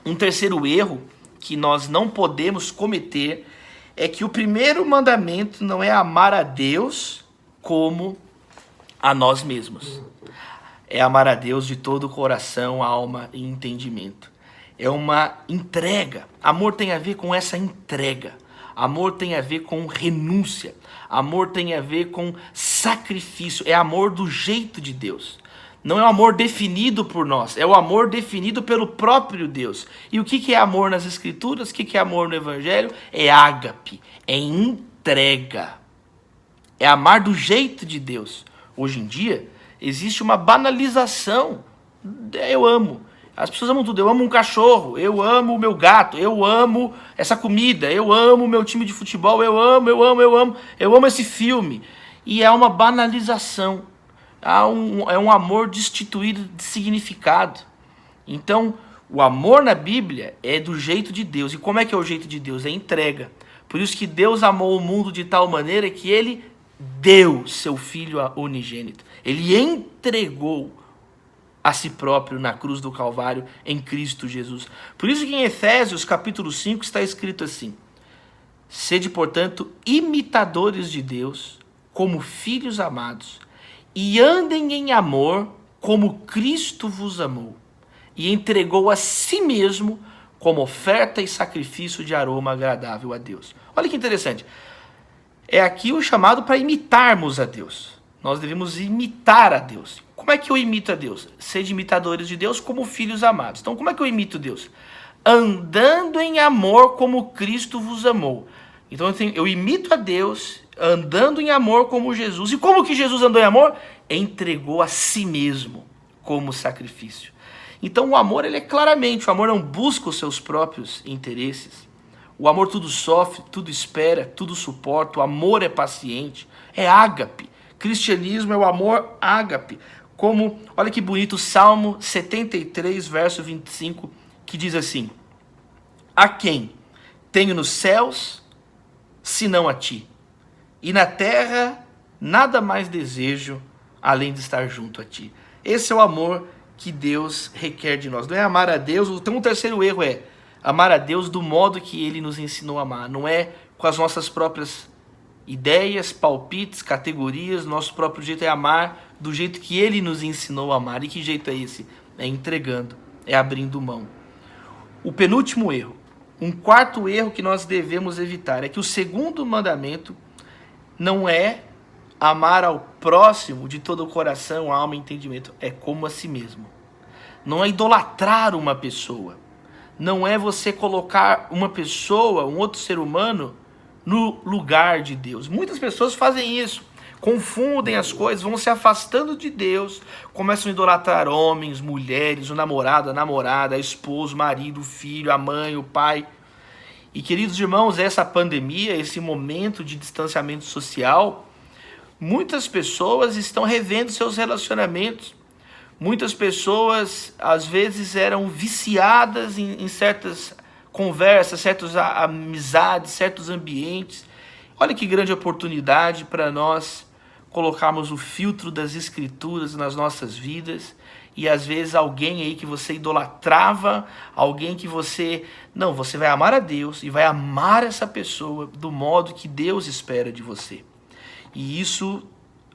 S8: Um terceiro erro que nós não podemos cometer é que o primeiro mandamento não é amar a Deus como a nós mesmos. É amar a Deus de todo o coração, alma e entendimento. É uma entrega. Amor tem a ver com essa entrega. Amor tem a ver com renúncia. Amor tem a ver com sacrifício. É amor do jeito de Deus. Não é um amor definido por nós. É o amor definido pelo próprio Deus. E o que é amor nas Escrituras? O que é amor no Evangelho? É ágape. É entrega. É amar do jeito de Deus. Hoje em dia, existe uma banalização. Eu amo. As pessoas amam tudo. Eu amo um cachorro, eu amo o meu gato, eu amo essa comida, eu amo o meu time de futebol, eu amo esse filme. E é uma banalização. É um amor destituído de significado. Então, o amor na Bíblia é do jeito de Deus. E como é que é o jeito de Deus? É entrega. Por isso que Deus amou o mundo de tal maneira que Ele deu seu Filho unigênito. Ele entregou a si próprio na cruz do Calvário em Cristo Jesus. Por isso que em Efésios capítulo 5 está escrito assim: sede, portanto, imitadores de Deus, como filhos amados, e andem em amor, como Cristo vos amou, e entregou a si mesmo como oferta e sacrifício de aroma agradável a Deus. Olha que interessante. É aqui o chamado para imitarmos a Deus. Nós devemos imitar a Deus. Como é que eu imito a Deus? Sede imitadores de Deus como filhos amados. Então, como é que eu imito Deus? Andando em amor como Cristo vos amou. Então, eu imito a Deus andando em amor como Jesus. E como que Jesus andou em amor? Entregou a si mesmo como sacrifício. Então, o amor, ele é claramente, o amor não busca os seus próprios interesses. O amor tudo sofre, tudo espera, tudo suporta. O amor é paciente, é ágape. Cristianismo é o amor ágape. Como, olha que bonito, o Salmo 73, verso 25, que diz assim: a quem tenho nos céus, senão a ti, e na terra nada mais desejo, além de estar junto a ti. Esse é o amor que Deus requer de nós. Não é amar a Deus. Então o terceiro erro é amar a Deus do modo que Ele nos ensinou a amar. Não é com as nossas próprias ideias, palpites, categorias. Nosso próprio jeito é amar do jeito que Ele nos ensinou a amar. E que jeito é esse? É entregando, é abrindo mão. O penúltimo erro, um quarto erro que nós devemos evitar, é que o segundo mandamento não é amar ao próximo de todo o coração, alma e entendimento. É como a si mesmo. Não é idolatrar uma pessoa. Não é você colocar uma pessoa, um outro ser humano, no lugar de Deus. Muitas pessoas fazem isso. confundem as coisas, vão se afastando de Deus, começam a idolatrar homens, mulheres, o namorado, a namorada, a esposa, o marido, o filho, a mãe, o pai. E, queridos irmãos, essa pandemia, esse momento de distanciamento social, muitas pessoas estão revendo seus relacionamentos. Muitas pessoas, às vezes, eram viciadas em certas conversas, certas amizades, certos ambientes. Olha que grande oportunidade para nós colocarmos o filtro das Escrituras nas nossas vidas. E às vezes alguém aí que você idolatrava, alguém que você vai amar a Deus e vai amar essa pessoa do modo que Deus espera de você. E isso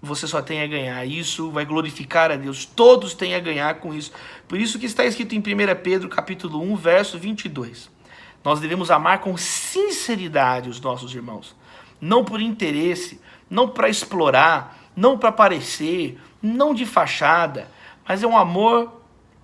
S8: você só tem a ganhar, isso vai glorificar a Deus, todos têm a ganhar com isso. Por isso que está escrito em 1 Pedro capítulo 1, verso 22. Nós devemos amar com sinceridade os nossos irmãos, não por interesse, não para explorar, não para parecer, não de fachada, mas é um amor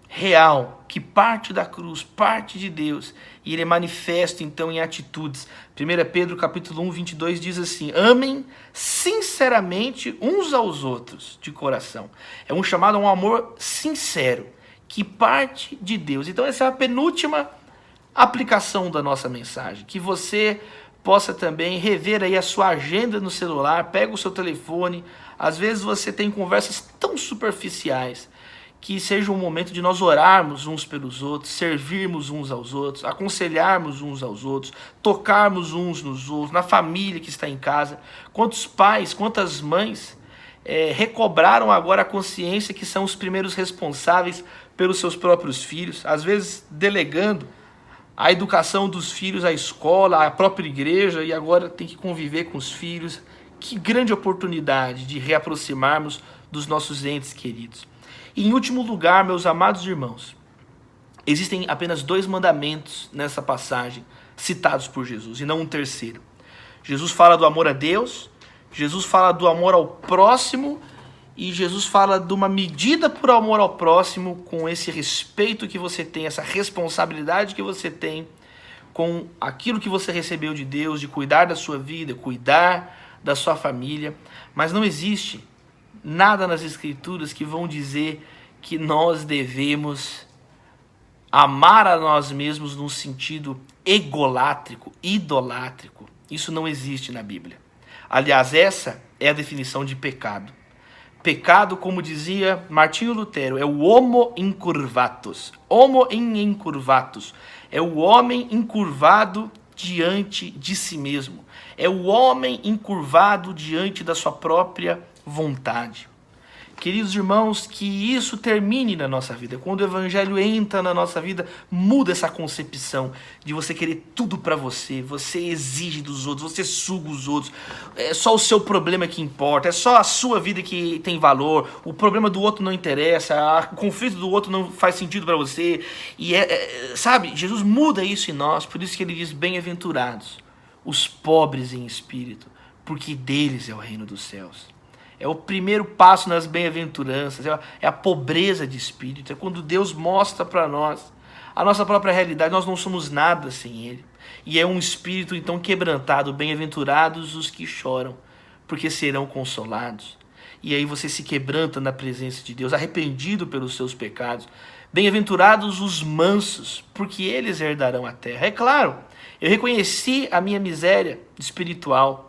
S8: real, que parte da cruz, parte de Deus, e ele é manifesto então em atitudes. 1 Pedro capítulo 1, 22 diz assim: amem sinceramente uns aos outros de coração. É um chamado a um amor sincero, que parte de Deus. Então essa é a penúltima aplicação da nossa mensagem, que você possa também rever aí a sua agenda no celular, pega o seu telefone, às vezes você tem conversas tão superficiais, que seja um momento de nós orarmos uns pelos outros, servirmos uns aos outros, aconselharmos uns aos outros, tocarmos uns nos outros, na família que está em casa. Quantos pais, quantas mães recobraram agora a consciência que são os primeiros responsáveis pelos seus próprios filhos, às vezes delegando a educação dos filhos à escola, à própria igreja, e agora tem que conviver com os filhos. Que grande oportunidade de reaproximarmos dos nossos entes queridos. E em último lugar, meus amados irmãos, existem apenas 2 mandamentos nessa passagem citados por Jesus, e não um terceiro. Jesus fala do amor a Deus, Jesus fala do amor ao próximo, e Jesus fala de uma medida por amor ao próximo, com esse respeito que você tem, essa responsabilidade que você tem com aquilo que você recebeu de Deus, de cuidar da sua vida, cuidar da sua família. Mas não existe nada nas Escrituras que vão dizer que nós devemos amar a nós mesmos num sentido egolátrico, idolátrico. Isso não existe na Bíblia. Aliás, essa é a definição de pecado. Pecado, como dizia Martinho Lutero, é o homo incurvatus. Homo incurvatus. É o homem encurvado diante de si mesmo. É o homem encurvado diante da sua própria vontade. Queridos irmãos, que isso termine na nossa vida. Quando o evangelho entra na nossa vida, muda essa concepção de você querer tudo para você. Você exige dos outros, você suga os outros. É só o seu problema que importa, é só a sua vida que tem valor. O problema do outro não interessa, o conflito do outro não faz sentido para você. E sabe, Jesus muda isso em nós, por isso que ele diz: bem-aventurados os pobres em espírito, porque deles é o reino dos céus. É o primeiro passo nas bem-aventuranças, é a pobreza de espírito, é quando Deus mostra para nós a nossa própria realidade, nós não somos nada sem Ele. E é um espírito então quebrantado, bem-aventurados os que choram, porque serão consolados. E aí você se quebranta na presença de Deus, arrependido pelos seus pecados. Bem-aventurados os mansos, porque eles herdarão a terra. É claro, eu reconheci a minha miséria espiritual.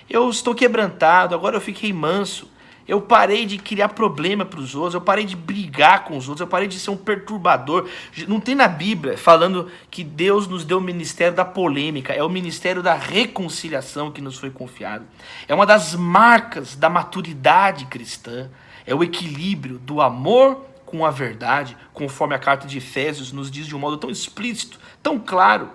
S8: Eu estou quebrantado, agora eu fiquei manso. Eu parei de criar problema para os outros, eu parei de brigar com os outros, eu parei de ser um perturbador. Não tem na Bíblia falando que Deus nos deu o ministério da polêmica, é o ministério da reconciliação que nos foi confiado. É uma das marcas da maturidade cristã, é o equilíbrio do amor com a verdade, conforme a carta de Efésios nos diz de um modo tão explícito, tão claro.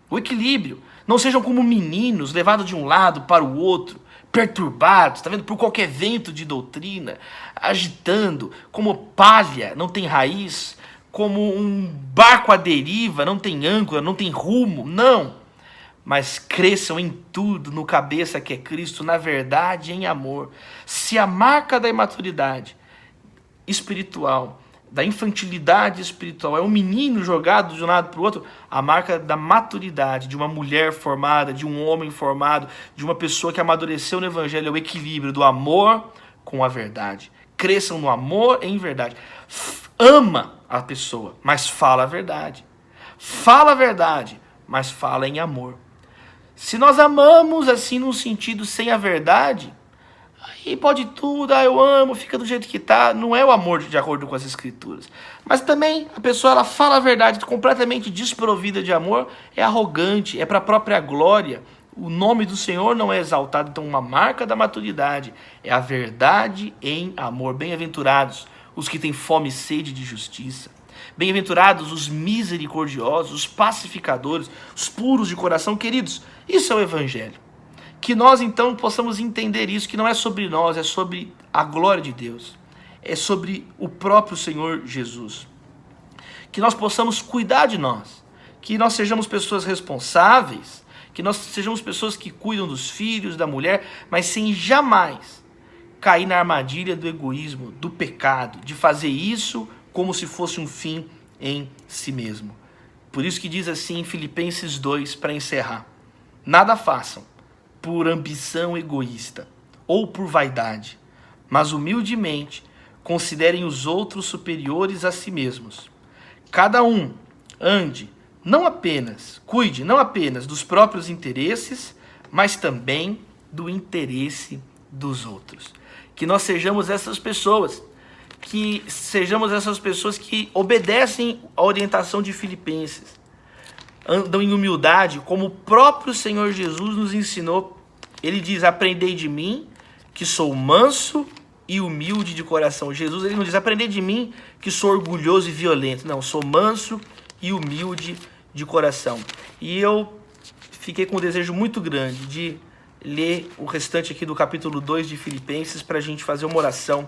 S8: O equilíbrio. Não sejam como meninos, levados de um lado para o outro, perturbados, tá vendo, por qualquer vento de doutrina, agitando, como palha, não tem raiz, como um barco à deriva, não tem âncora, não tem rumo, não. Mas cresçam em tudo, no cabeça que é Cristo, na verdade e em amor. Se a marca da imaturidade espiritual da infantilidade espiritual, é um menino jogado de um lado para o outro, a marca da maturidade, de uma mulher formada, de um homem formado, de uma pessoa que amadureceu no evangelho, é o equilíbrio do amor com a verdade. Cresçam no amor em verdade. Ama a pessoa, mas fala a verdade. Fala a verdade, mas fala em amor. Se nós amamos assim num sentido sem a verdade, aí pode tudo, eu amo, fica do jeito que tá. Não é o amor de acordo com as escrituras. Mas também a pessoa, ela fala a verdade completamente desprovida de amor, é arrogante, é para a própria glória. O nome do Senhor não é exaltado. Então uma marca da maturidade é a verdade em amor. Bem-aventurados os que têm fome e sede de justiça. Bem-aventurados os misericordiosos, os pacificadores, os puros de coração. Queridos, isso é o evangelho. Que nós então possamos entender isso, que não é sobre nós, é sobre a glória de Deus. É sobre o próprio Senhor Jesus. Que nós possamos cuidar de nós. Que nós sejamos pessoas responsáveis. Que nós sejamos pessoas que cuidam dos filhos, da mulher, mas sem jamais cair na armadilha do egoísmo, do pecado, de fazer isso como se fosse um fim em si mesmo. Por isso que diz assim em Filipenses 2, para encerrar: nada façam por ambição egoísta ou por vaidade, mas humildemente considerem os outros superiores a si mesmos. Cada um cuide não apenas dos próprios interesses, mas também do interesse dos outros. Que nós sejamos essas pessoas, que obedecem à orientação de Filipenses, andam em humildade, como o próprio Senhor Jesus nos ensinou. Ele diz: aprendei de mim, que sou manso e humilde de coração. Jesus, ele não diz: aprendei de mim, que sou orgulhoso e violento. Não, sou manso e humilde de coração. E eu fiquei com um desejo muito grande de ler o restante aqui do capítulo 2 de Filipenses, para a gente fazer uma oração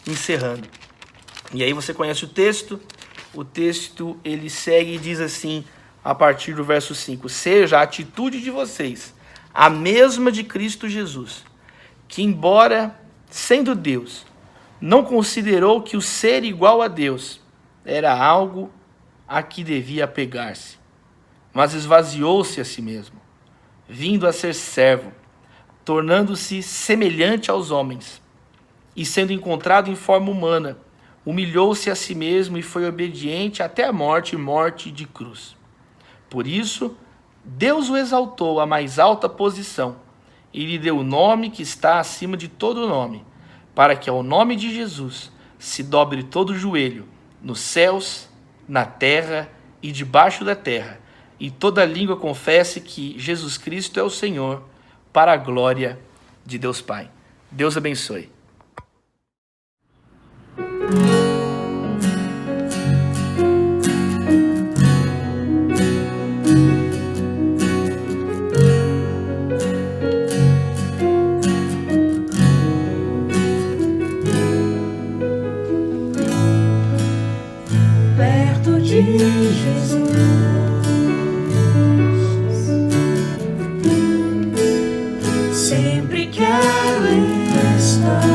S8: encerrando. E aí você conhece o texto ele segue e diz assim, a partir do verso 5: seja a atitude de vocês a mesma de Cristo Jesus, que embora sendo Deus, não considerou que o ser igual a Deus era algo a que devia apegar-se, mas esvaziou-se a si mesmo, vindo a ser servo, tornando-se semelhante aos homens, e sendo encontrado em forma humana, humilhou-se a si mesmo e foi obediente até a morte de cruz. Por isso, Deus o exaltou à mais alta posição e lhe deu o nome que está acima de todo nome, para que ao nome de Jesus se dobre todo o joelho, nos céus, na terra e debaixo da terra, e toda língua confesse que Jesus Cristo é o Senhor, para a glória de Deus Pai. Deus abençoe.
S4: Perto de Jesus, sempre quero estar.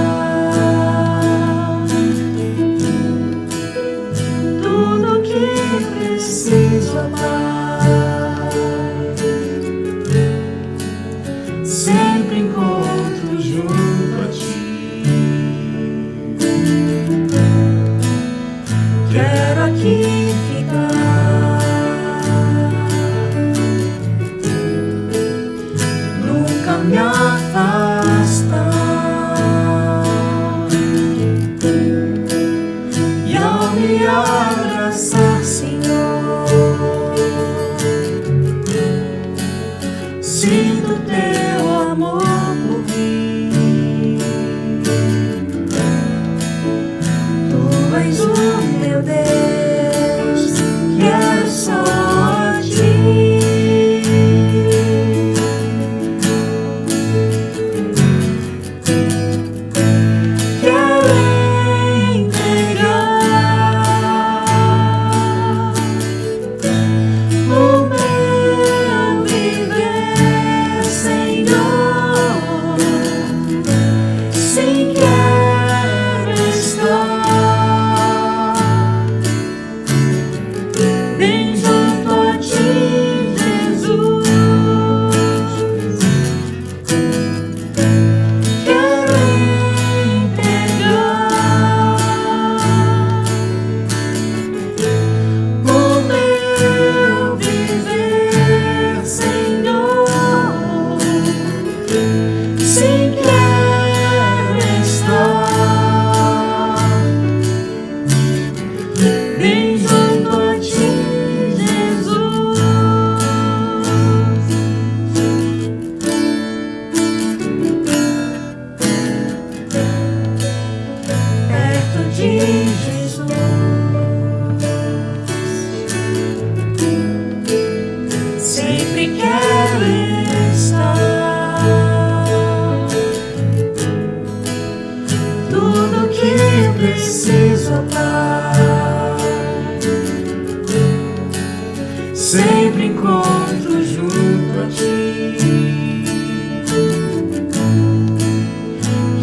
S4: sempre encontro junto a ti.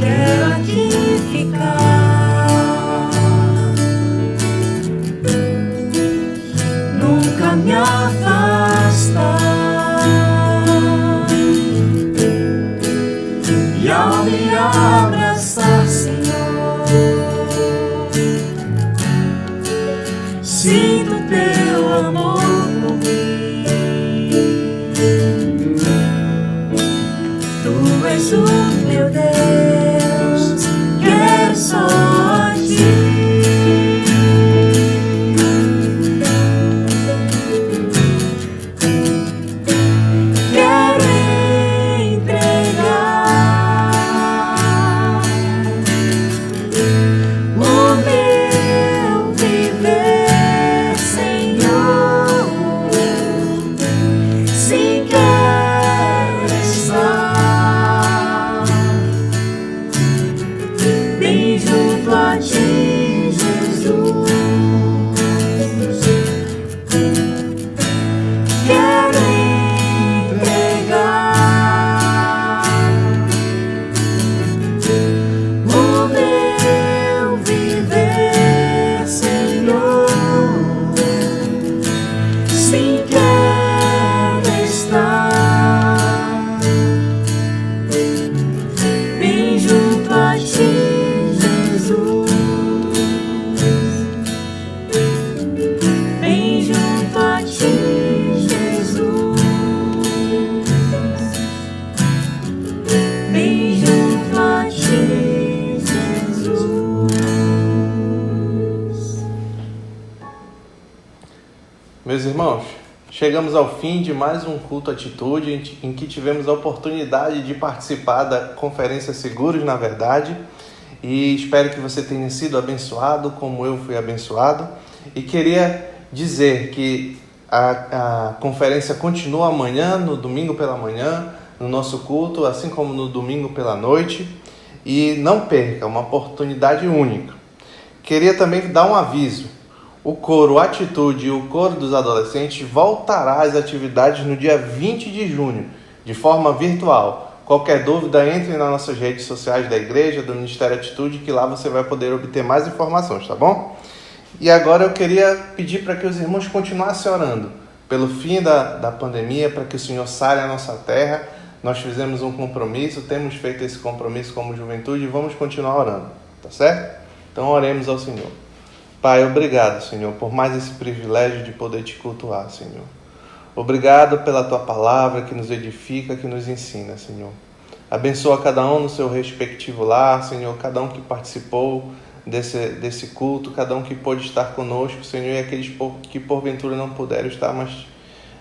S4: Quero aqui ficar, nunca me afastar, e ao me abraçar, Senhor, sinto teu amor por mim. Tu és o meu Deus, quero só a ti. Quero entregar o meu viver, Senhor. Sim, quero estar bem junto a ti, Jesus. Quero entregar o meu viver, Senhor. Sim, quero estar bem junto a ti, Jesus. Bem junto a ti, Jesus. Bem junto a ti, Jesus.
S3: Meus irmãos, chegamos ao fim de mais um culto Atitude em que tivemos a oportunidade de participar da conferência Seguros na Verdade, e espero que você tenha sido abençoado como eu fui abençoado, e queria dizer que a conferência continua amanhã, no domingo pela manhã, no nosso culto, assim como no domingo pela noite, e não perca, uma oportunidade única. Queria também dar um aviso: o coro Atitude e o coro dos adolescentes voltará às atividades no dia 20 de junho, de forma virtual. Qualquer dúvida, entre nas nossas redes sociais da igreja, do Ministério Atitude, que lá você vai poder obter mais informações, tá bom? E agora eu queria pedir para que os irmãos continuassem orando pelo fim da pandemia, para que o Senhor sare a nossa terra. Nós fizemos um compromisso, temos feito esse compromisso como juventude e vamos continuar orando, tá certo? Então oremos ao Senhor. Pai, obrigado, Senhor, por mais esse privilégio de poder te cultuar, Senhor. Obrigado pela tua palavra que nos edifica, que nos ensina, Senhor. Abençoa cada um no seu respectivo lar, Senhor, cada um que participou desse culto, cada um que pôde estar conosco, Senhor, e aqueles que porventura não puderam estar,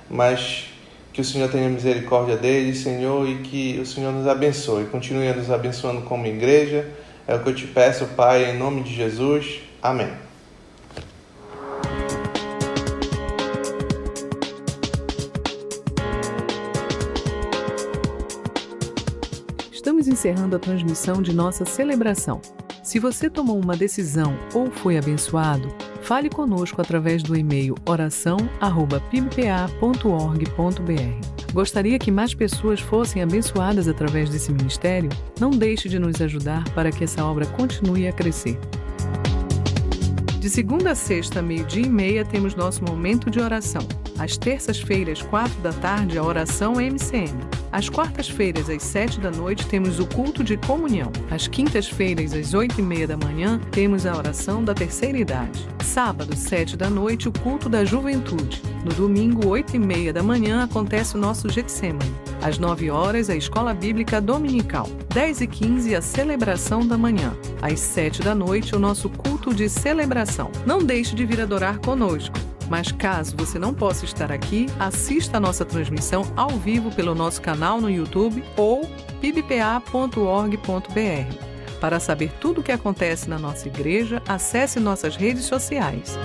S3: mas que o Senhor tenha misericórdia deles, Senhor, e que o Senhor nos abençoe, continue nos abençoando como igreja. É o que eu te peço, Pai, em nome de Jesus. Amém.
S9: Estamos encerrando a transmissão de nossa celebração. Se você tomou uma decisão ou foi abençoado, fale conosco através do e-mail oração@pibpa.org.br. Gostaria que mais pessoas fossem abençoadas através desse ministério? Não deixe de nos ajudar para que essa obra continue a crescer. De segunda a sexta, 12h30, temos nosso momento de oração. Às terças-feiras, 16h, a oração MCM. Às quartas-feiras, às 19h, temos o culto de comunhão. Às quintas-feiras, às 8h30, temos a oração da terceira idade. Sábado, 19h, o culto da juventude. No domingo, 8h30, acontece o nosso Getsemane. Às 9h, a escola bíblica dominical. 10h15, a celebração da manhã. Às 7h, o nosso culto de celebração. Não deixe de vir adorar conosco. Mas caso você não possa estar aqui, assista a nossa transmissão ao vivo pelo nosso canal no YouTube ou pibpa.org.br. Para saber tudo o que acontece na nossa igreja, acesse nossas redes sociais.